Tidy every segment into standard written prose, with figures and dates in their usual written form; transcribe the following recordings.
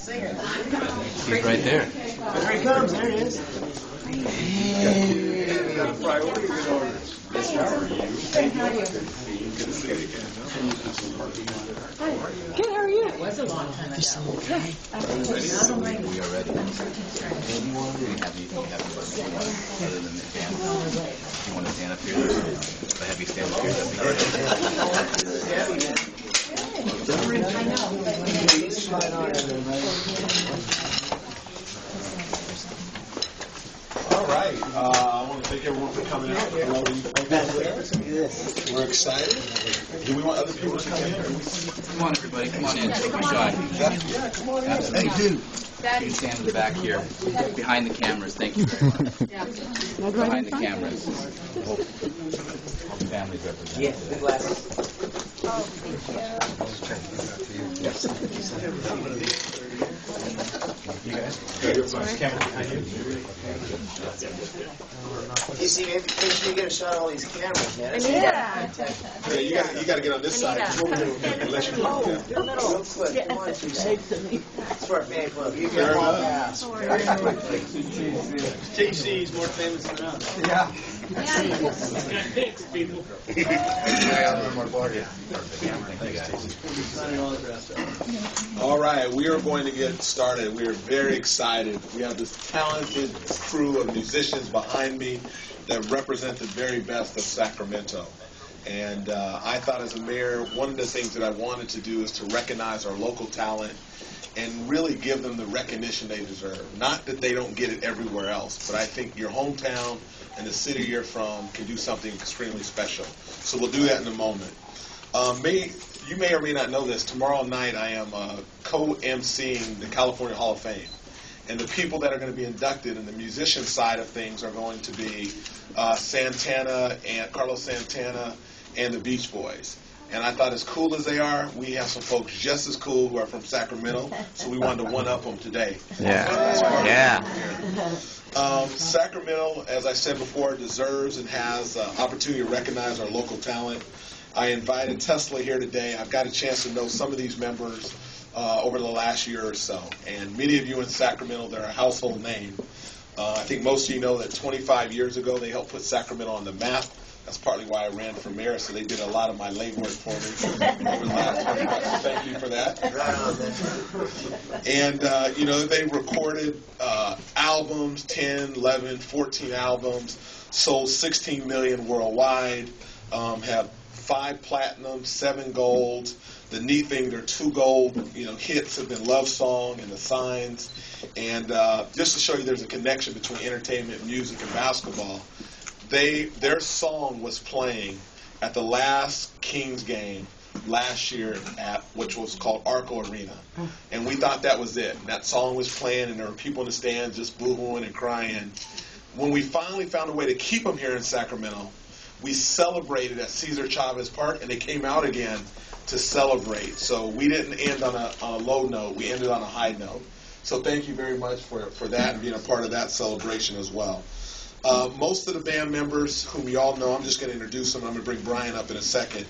He's right there. There he comes. There he is. Hey. Priority in order. Yes, how are you? Hey, how are you? Good to see you again. Hi. Good, how are you? It was a long time ago. Yeah. We are ready. Other than the stand. You want to stand up here? Or have you stand up here? All right. I want to thank everyone for coming out. We're excited. Do we want other people to come in? Come on, everybody. Come on in. Take a shot. Yeah, come on in. Hey, dude. You can stand in the back here, behind the cameras. Thank you very much. Behind the cameras. Whole family's represented. Yeah, the glasses. Oh, thank You guys? Camera behind you. You see, maybe you get a shot of all these cameras, man. Yeah. Yeah, you got to get on this side. Unless you Real quick, come on, it's for our fan club. You Fair can walk enough. past. JC's more famous than us. Yeah. Thanks, people. All right, we are going to get started. We are very excited. We have this talented crew of musicians behind me that represent the very best of Sacramento. And I thought as a mayor, one of the things that I wanted to do is to recognize our local talent and really give them the recognition they deserve. Not that they don't get it everywhere else, but I think your hometown and the city you're from can do something extremely special. So we'll do that in a moment. You may or may not know this. Tomorrow night I am co-emceeing the California Hall of Fame. And the people that are going to be inducted in the musician side of things are going to be Santana and Carlos Santana and the Beach Boys. And I thought as cool as they are, we have some folks just as cool who are from Sacramento, so we wanted to one-up them today. Yeah. Sacramento, as I said before, deserves and has opportunity to recognize our local talent. I invited Tesla here today. I've got a chance to know some of these members over the last year or so. And many of you in Sacramento, they're a household name. I think most of you know that 25 years ago, they helped put Sacramento on the map. That's partly why I ran for mayor, so they did a lot of my legwork for me over the last 20 months. So thank you for that. And, they recorded albums, 10, 11, 14 albums, sold 16 million worldwide, have 5 platinum, 7 golds. The neat thing, their 2 gold hits have been Love Song and The Signs. And just to show you there's a connection between entertainment, music, and basketball, their song was playing at the last Kings game last year which was called Arco Arena. And we thought that was it. That song was playing and there were people in the stands just boo-hooing and crying. When we finally found a way to keep them here in Sacramento, we celebrated at Cesar Chavez Park and they came out again to celebrate. So we didn't end on a low note, we ended on a high note. So thank you very much for that and being a part of that celebration as well. Most of the band members whom you all know, I'm just going to introduce them. I'm going to bring Brian up in a second.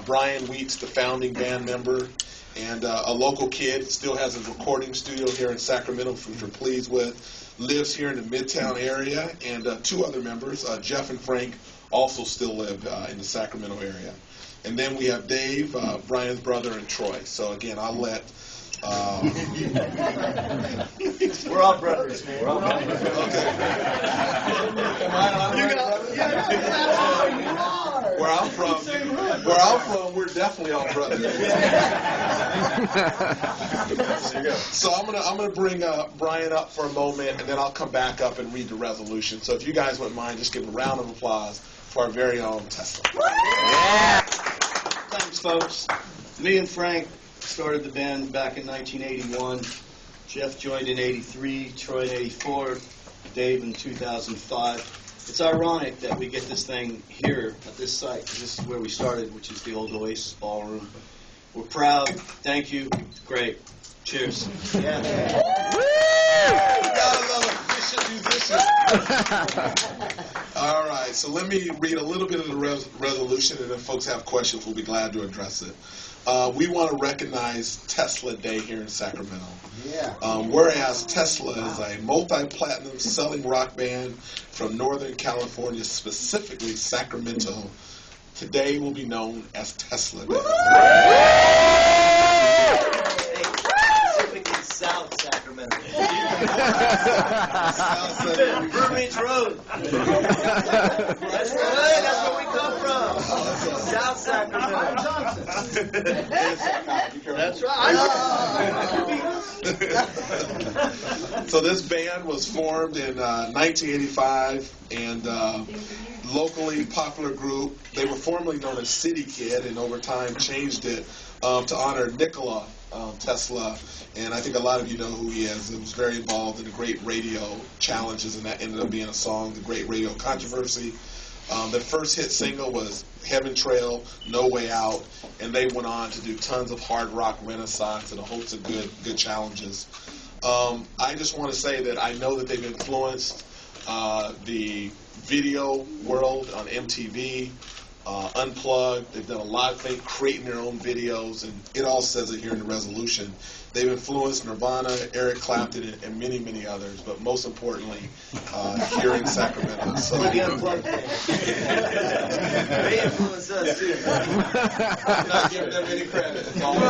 Brian Wheat's the founding band member and a local kid, still has a recording studio here in Sacramento, which we're pleased with, lives here in the Midtown area, and 2 other members, Jeff and Frank, also still live in the Sacramento area. And then we have Dave, Brian's brother, and Troy. So again, I'll let... We're all brothers, man. We're all brothers. Okay. Where I'm from, we're definitely all brothers. So I'm gonna bring Brian up for a moment, and then I'll come back up and read the resolution. So if you guys wouldn't mind, just give a round of applause for our very own Tesla. Yeah. Thanks, folks. Me and Frank started the band back in 1981. Jeff joined in 83, Troy in 84, Dave in 2005. It's ironic that we get this thing here at this site. This is where we started, which is the old Oasis Ballroom. We're proud. Thank you. It's great. Cheers. Yeah. You gotta love efficient musicians. All right, so let me read a little bit of the resolution, and if folks have questions, we'll be glad to address it. we want to recognize Tesla Day here in Sacramento. Yeah. Whereas Tesla is a multi-platinum selling rock band from Northern California, specifically Sacramento, today will be known as Tesla Day. Specifically South Sacramento. Burn Ridge Road. That's right, that's where we come from. South Sacramento. That's right. So this band was formed in 1985, and locally popular group. They were formerly known as City Kid, and over time changed it to honor Nikola Tesla. And I think a lot of you know who he is. He was very involved in the Great Radio Challenges, and that ended up being a song, The Great Radio Controversy. Their first hit single was Heaven Trail, No Way Out, and they went on to do tons of hard rock renaissance and a host of good challenges. I just want to say that I know that they've influenced the video world on MTV, Unplugged. They've done a lot of things, creating their own videos, and it all says it here in the resolution. They've influenced Nirvana, Eric Clapton, and many, many others, but most importantly, here in Sacramento. So, The Unplugged thing. They influence us too. I'm not giving them any credit. It's all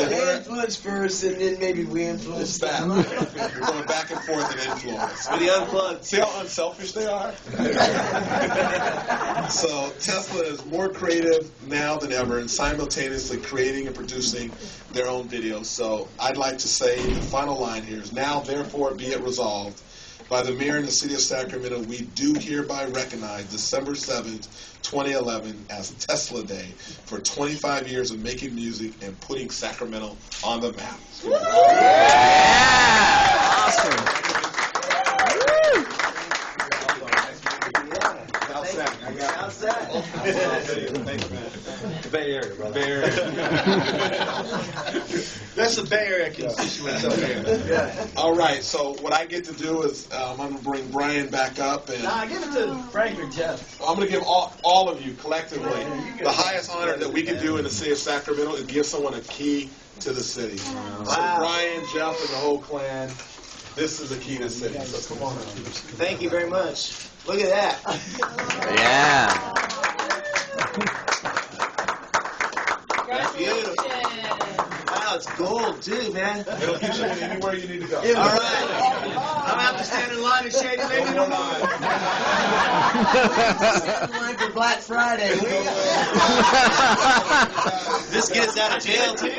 They influence first, and then maybe we influence that. them. We're going back and forth in influence. With the Unplugged. See how unselfish they are? So Tesla is more creative now than ever and simultaneously creating and producing their own videos. So I'd like to say the final line here is, now therefore be it resolved by the mayor and the city of Sacramento, we do hereby recognize December 7th, 2011 as Tesla Day for 25 years of making music and putting Sacramento on the map. Awesome. Bay Area, brother. Bay Area. That's the Bay Area constituents up here. All right, so what I get to do is I'm going to bring Brian back up, and Nah, give it to Frank or Jeff. I'm going to give all of you collectively the highest honor that we can do in the city of Sacramento is give someone a key to the city. So Brian, Jeff, and the whole clan, this is the key to the city. So come on up. Thank you very much. Look at that. Yeah. That's beautiful. Wow, it's gold too, man. It'll get you anywhere you need to go. All right. I'm going to have to stand in line and shake it. Maybe no more. Stand in line for Black Friday. This gets out of jail too.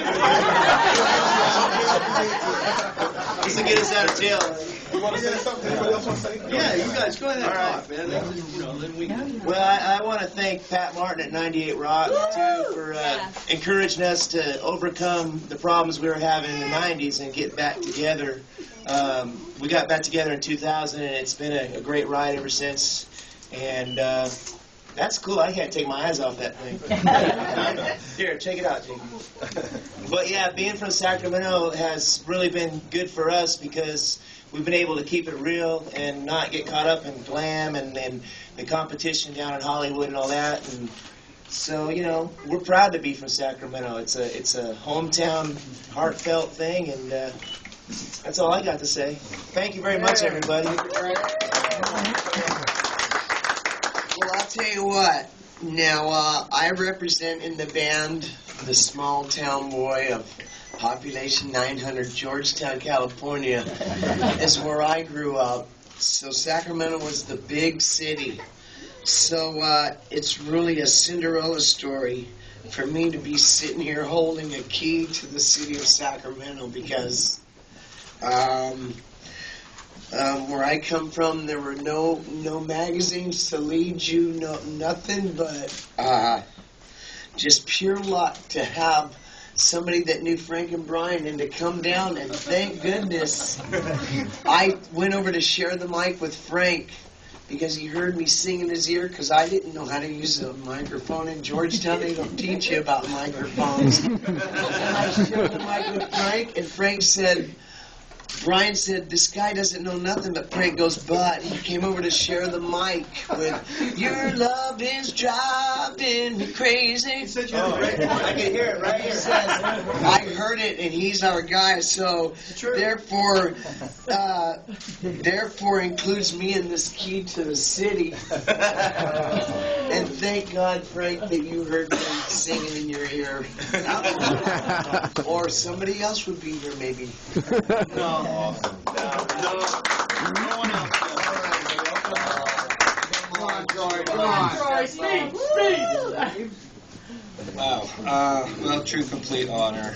This will get us out of jail. You want to say something? Anybody else want to say? Yeah, you guys go ahead. All right, man. Well, I want to thank Pat Martin at 98 Rock too for encouraging us to overcome the problems we were having in the 90s and get back together. We got back together in 2000, and it's been a great ride ever since. And that's cool. I can't take my eyes off that thing. Here, check it out, Jake. But yeah, being from Sacramento has really been good for us because we've been able to keep it real and not get caught up in glam and the competition down in Hollywood and all that. And so, you know, we're proud to be from Sacramento. It's a hometown, heartfelt thing, and that's all I got to say. Thank you very much, everybody. Well, I'll tell you what. Now, I represent in the band the small town boy of population 900, Georgetown, California, is where I grew up. So Sacramento was the big city. So it's really a Cinderella story for me to be sitting here holding a key to the city of Sacramento because where I come from, there were no magazines to lead you, nothing but just pure luck to have somebody that knew Frank and Brian and to come down, and thank goodness I went over to share the mic with Frank because he heard me sing in his ear because I didn't know how to use a microphone. In Georgetown, they don't teach you about microphones. And I shared the mic with Frank, and Frank said, Brian said, this guy doesn't know nothing, but Frank goes, but he came over to share the mic with, your love is driving me crazy. He said you were great. I can hear it right He here. says, I heard it, and he's our guy, so therefore includes me in this key to the city. And thank God, Frank, that you heard me singing in your ear. Or somebody else would be here, maybe. No. No one else. Come on, George. Wow. Well, true, complete honor.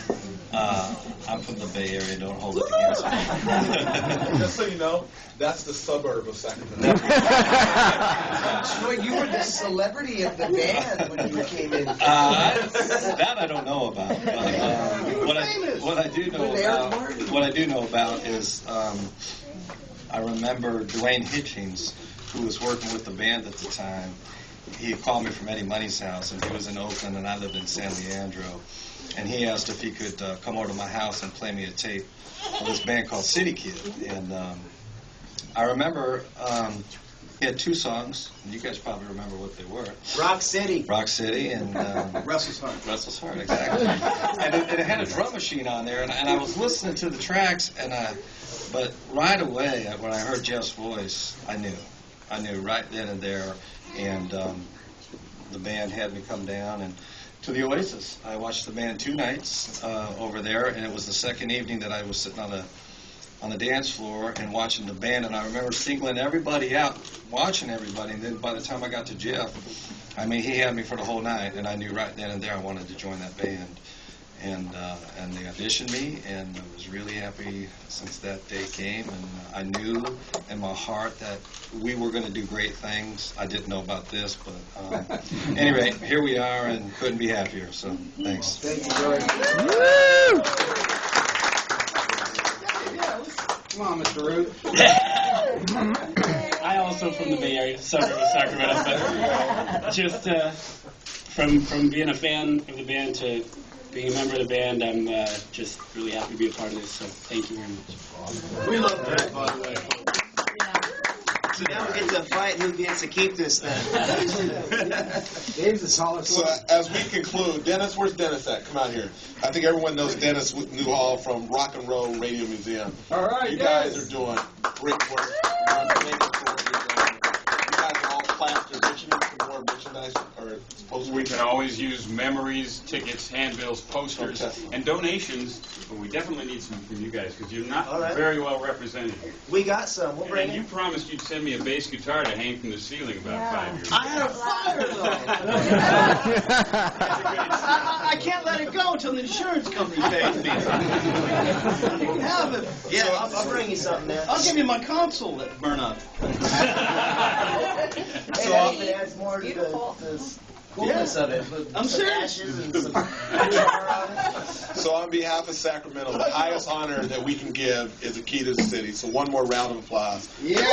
I'm from the Bay Area. Don't hold it against me. Just so you know, that's the suburb of Sacramento. Troy, you were the celebrity of the band when you came in. That I don't know about. What I do know about is I remember Dwayne Hitchings, who was working with the band at the time. He called me from Eddie Money's house, and he was in Oakland, and I lived in San Leandro. And he asked if he could come over to my house and play me a tape of this band called City Kid. And I remember he had two songs, and you guys probably remember what they were. Rock City. Rock City and Russell's Heart. Russell's Heart, exactly. And it had a drum machine on there, and I was listening to the tracks, but right away when I heard Jeff's voice, I knew right then and there, and the band had me come down and to the Oasis. I watched the band 2 nights over there, and it was the second evening that I was sitting on the dance floor and watching the band, and I remember singling everybody out, watching everybody, and then by the time I got to Jeff, I mean, he had me for the whole night, and I knew right then and there I wanted to join that band. And they auditioned me, and I was really happy since that day came, and I knew in my heart that we were going to do great things. I didn't know about this, but anyway, here we are, and couldn't be happier, so thanks. Thank you, George. Come on, Mr. Root. I also from the Bay Area, suburb of Sacramento, but just from being a fan of the band to being a member of the band, I'm just really happy to be a part of this, so thank you very much. We love that, by the way. So now we get to fight who gets to keep this thing. Dave's a solid So as we conclude, Dennis, where's Dennis at? Come out here. I think everyone knows Dennis Newhall from Rock and Roll Radio Museum. All right, You guys are doing great work. You guys are all plastered. Don't you need some more merchandise or posters? We can always use memories, tickets, handbills, posters, and donations, but we definitely need some from you guys because you're not very well represented here. We got some. We'll bring And you promised you'd send me a bass guitar to hang from the ceiling about 5 years ago. I had a fire, though. I can't let it go until the insurance company pays me. You can have it. Yeah, I'll bring you something there. I'll give you my console that burn up. So it adds more to the coolness of it. I'm serious. So on behalf of Sacramento, the highest honor that we can give is a key to the city. So one more round of applause. Yeah.